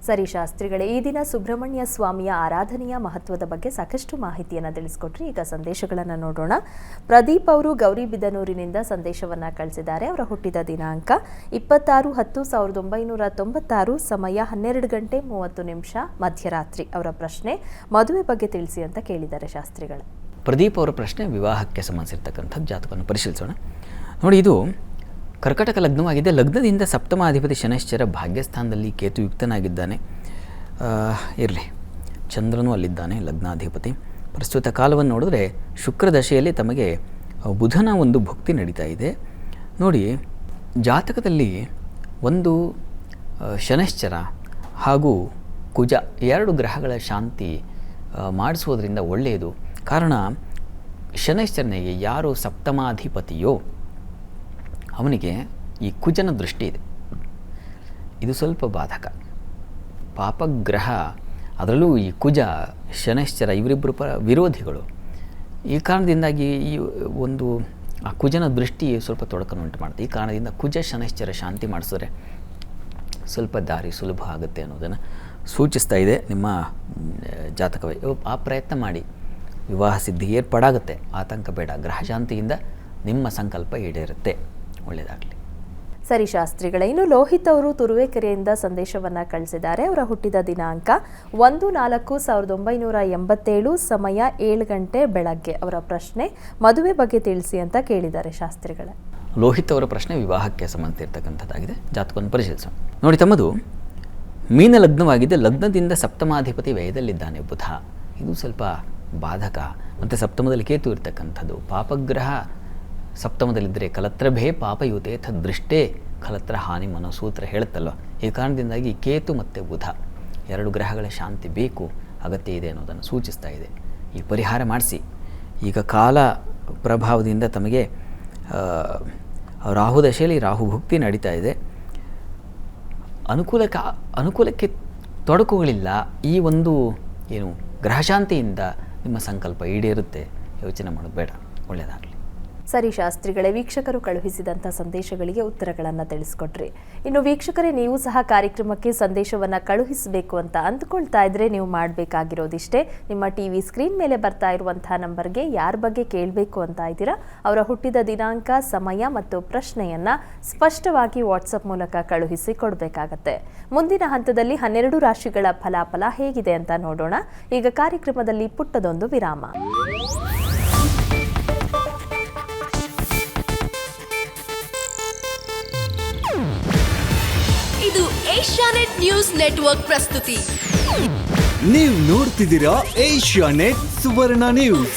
ಸರಿ ಶಾಸ್ತ್ರಿಗಳೇ, ಈ ದಿನ ಸುಬ್ರಹ್ಮಣ್ಯ ಸ್ವಾಮಿಯ ಆರಾಧನೆಯ ಮಹತ್ವದ ಬಗ್ಗೆ ಸಾಕಷ್ಟು ಮಾಹಿತಿಯನ್ನು ತಿಳಿಸ್ಕೊಟ್ರಿ. ಈಗ ಸಂದೇಶಗಳನ್ನು ನೋಡೋಣ. ಪ್ರದೀಪ್ ಅವರು ಗೌರಿಬಿದನೂರಿನಿಂದ ಸಂದೇಶವನ್ನು ಕಳಿಸಿದ್ದಾರೆ. ಅವರ ಹುಟ್ಟಿದ ದಿನಾಂಕ 26/10/1996, ಸಮಯ 12:30 ಮಧ್ಯರಾತ್ರಿ. ಅವರ ಪ್ರಶ್ನೆ ಮದುವೆ ಬಗ್ಗೆ ತಿಳಿಸಿ ಅಂತ ಕೇಳಿದ್ದಾರೆ ಶಾಸ್ತ್ರಿಗಳೇ. ಪ್ರದೀಪ್ ಅವರ ಪ್ರಶ್ನೆ ವಿವಾಹಕ್ಕೆ ಸಂಬಂಧಿಸಿರ್ತಕ್ಕಂಥದ್ದು. ಜಾತಕವನ್ನು ಪರಿಶೀಲಿಸೋಣ. ನೋಡಿ, ಇದು ಕರ್ಕಟಕ ಲಗ್ನವಾಗಿದೆ. ಲಗ್ನದಿಂದ ಸಪ್ತಮಾಧಿಪತಿ ಶನೈಶ್ಚರ ಭಾಗ್ಯಸ್ಥಾನದಲ್ಲಿ ಕೇತು ಯುಕ್ತನಾಗಿದ್ದಾನೆ. ಇರಲಿ, ಚಂದ್ರನೂ ಅಲ್ಲಿದ್ದಾನೆ ಲಗ್ನಾಧಿಪತಿ. ಪ್ರಸ್ತುತ ಕಾಲವನ್ನು ನೋಡಿದ್ರೆ ಶುಕ್ರ ದಶೆಯಲ್ಲಿ ತಮಗೆ ಬುಧನ ಒಂದು ಭುಕ್ತಿ ನಡೀತಾ ಇದೆ. ನೋಡಿ, ಜಾತಕದಲ್ಲಿ ಒಂದು ಶನೈಶ್ಚರ ಹಾಗೂ ಕುಜ ಎರಡು ಗ್ರಹಗಳ ಶಾಂತಿ ಮಾಡಿಸೋದ್ರಿಂದ ಒಳ್ಳೆಯದು. ಕಾರಣ, ಶನೈಶ್ಚರನಿಗೆ ಯಾರು ಸಪ್ತಮಾಧಿಪತಿಯೋ ಅವನಿಗೆ ಈ ಕುಜನ ದೃಷ್ಟಿ ಇದೆ. ಇದು ಸ್ವಲ್ಪ ಬಾಧಕ, ಪಾಪಗ್ರಹ. ಅದರಲ್ಲೂ ಈ ಕುಜ ಶನೈಶ್ಚರ ಇವರಿಬ್ಬರು ವಿರೋಧಿಗಳು. ಈ ಕಾರಣದಿಂದಾಗಿ ಈ ಒಂದು ಆ ಕುಜನ ದೃಷ್ಟಿ ಸ್ವಲ್ಪ ತೊಡಕನ್ನುಂಟು ಮಾಡುತ್ತೆ. ಈ ಕಾರಣದಿಂದ ಕುಜ ಶನೈಶ್ಚರ ಶಾಂತಿ ಮಾಡಿಸಿದ್ರೆ ಸ್ವಲ್ಪ ದಾರಿ ಸುಲಭ ಆಗುತ್ತೆ ಅನ್ನೋದನ್ನು ಸೂಚಿಸ್ತಾ ಇದೆ ನಿಮ್ಮ ಜಾತಕವೇ. ಆ ಪ್ರಯತ್ನ ಮಾಡಿ, ವಿವಾಹ ಸಿದ್ಧಿ ಏರ್ಪಾಡಾಗುತ್ತೆ. ಆತಂಕ ಬೇಡ. ಗ್ರಹಶಾಂತಿಯಿಂದ ನಿಮ್ಮ ಸಂಕಲ್ಪ ಈಡೇರುತ್ತೆ. ಒಳ್ಳೆಯದಾಗಲಿ. ಸರಿ ಶಾಸ್ತ್ರಿಗಳೇ, ಇನ್ನು ಲೋಹಿತ್ ಅವರು ತುರುವೇಕೆರೆಯಿಂದ ಸಂದೇಶವನ್ನು ಕಳಿಸಿದ್ದಾರೆ. ಅವರ ಹುಟ್ಟಿದ ದಿನಾಂಕ 1/4/1987, ಸಮಯ 7 ಬೆಳಗ್ಗೆ. ಅವರ ಪ್ರಶ್ನೆ ಮದುವೆ ಬಗ್ಗೆ ತಿಳಿಸಿ ಅಂತ ಕೇಳಿದ್ದಾರೆ ಶಾಸ್ತ್ರಿಗಳೇ. ಲೋಹಿತ್ ಅವರ ಪ್ರಶ್ನೆ ವಿವಾಹಕ್ಕೆ ಸಂಬಂಧಿಸಿರ್ತಕ್ಕಂಥದ್ದಾಗಿದೆ. ಜಾತಕವನ್ನು ಪರಿಶೀಲಿಸೋಣ. ನೋಡಿ, ತಮ್ಮದು ಮೀನ ಲಗ್ನವಾಗಿದೆ. ಲಗ್ನದಿಂದ ಸಪ್ತಮಾಧಿಪತಿ ವ್ಯಯದಲ್ಲಿದ್ದಾನೆ ಬುಧ. ಇದು ಸ್ವಲ್ಪ ಬಾಧಕ. ಮತ್ತು ಸಪ್ತಮದಲ್ಲಿ ಕೇತು ಇರ್ತಕ್ಕಂಥದ್ದು. ಪಾಪಗ್ರಹ ಸಪ್ತಮದಲ್ಲಿದ್ದರೆ ಕಲತ್ರಭೇ ಪಾಪಯುತೆ ತದೃಷ್ಟೇ ಕಲತ್ರ ಹಾನಿ ಮನೋಸೂತ್ರ ಹೇಳುತ್ತಲ್ವ. ಈ ಕಾರಣದಿಂದಾಗಿ ಕೇತು ಮತ್ತು ಬುಧ ಎರಡು ಗ್ರಹಗಳ ಶಾಂತಿ ಬೇಕು, ಅಗತ್ಯ ಇದೆ ಅನ್ನೋದನ್ನು ಸೂಚಿಸ್ತಾ ಇದೆ. ಈ ಪರಿಹಾರ ಮಾಡಿಸಿ. ಈಗ ಕಾಲ ಪ್ರಭಾವದಿಂದ ತಮಗೆ ರಾಹು ದಶೆಯಲ್ಲಿ ರಾಹು ಭುಕ್ತಿ ನಡೀತಾ ಇದೆ. ಅನುಕೂಲಕ್ಕೆ ತೊಡಕುಗಳಿಲ್ಲ. ಈ ಒಂದು ಏನು ಗ್ರಹಶಾಂತಿಯಿಂದ ನಿಮ್ಮ ಸಂಕಲ್ಪ ಈಡೇರುತ್ತೆ. ಯೋಚನೆ ಮಾಡೋದು ಬೇಡ. ಒಳ್ಳೆಯದಾಗಲಿ. ಸರಿ ಶಾಸ್ತ್ರಿಗಳೇ, ವೀಕ್ಷಕರು ಕಳುಹಿಸಿದಂಥ ಸಂದೇಶಗಳಿಗೆ ಉತ್ತರಗಳನ್ನು ತಿಳಿಸ್ಕೊಟ್ರಿ. ಇನ್ನು ವೀಕ್ಷಕರೇ, ನೀವು ಸಹ ಕಾರ್ಯಕ್ರಮಕ್ಕೆ ಸಂದೇಶವನ್ನು ಕಳುಹಿಸಬೇಕು ಅಂತ ಅಂದ್ಕೊಳ್ತಾ ಇದ್ರೆ ನೀವು ಮಾಡಬೇಕಾಗಿರೋದಿಷ್ಟೇ. ನಿಮ್ಮ ಟಿವಿ ಸ್ಕ್ರೀನ್ ಮೇಲೆ ಬರ್ತಾ ಇರುವಂತಹ ನಂಬರ್ಗೆ ಯಾರ ಬಗ್ಗೆ ಕೇಳಬೇಕು ಅಂತ ಇದ್ದೀರಾ ಅವರ ಹುಟ್ಟಿದ ದಿನಾಂಕ, ಸಮಯ ಮತ್ತು ಪ್ರಶ್ನೆಯನ್ನು ಸ್ಪಷ್ಟವಾಗಿ ವಾಟ್ಸಪ್ ಮೂಲಕ ಕಳುಹಿಸಿ ಕೊಡಬೇಕಾಗತ್ತೆ. ಮುಂದಿನ ಹಂತದಲ್ಲಿ 12 ರಾಶಿಗಳ ಫಲಾಫಲ ಹೇಗಿದೆ ಅಂತ ನೋಡೋಣ. ಈಗ ಕಾರ್ಯಕ್ರಮದಲ್ಲಿ ಪುಟ್ಟದೊಂದು ವಿರಾಮ. ಇದು ಏಷ್ಯಾನೆಟ್ ನ್ಯೂಸ್ ನೆಟ್ವರ್ಕ್ ಪ್ರಸ್ತುತಿ. ನೀವು ನೋಡ್ತಿದ್ದೀರಾ ಏಷ್ಯಾನೆಟ್ ಸುವರ್ಣ ನ್ಯೂಸ್.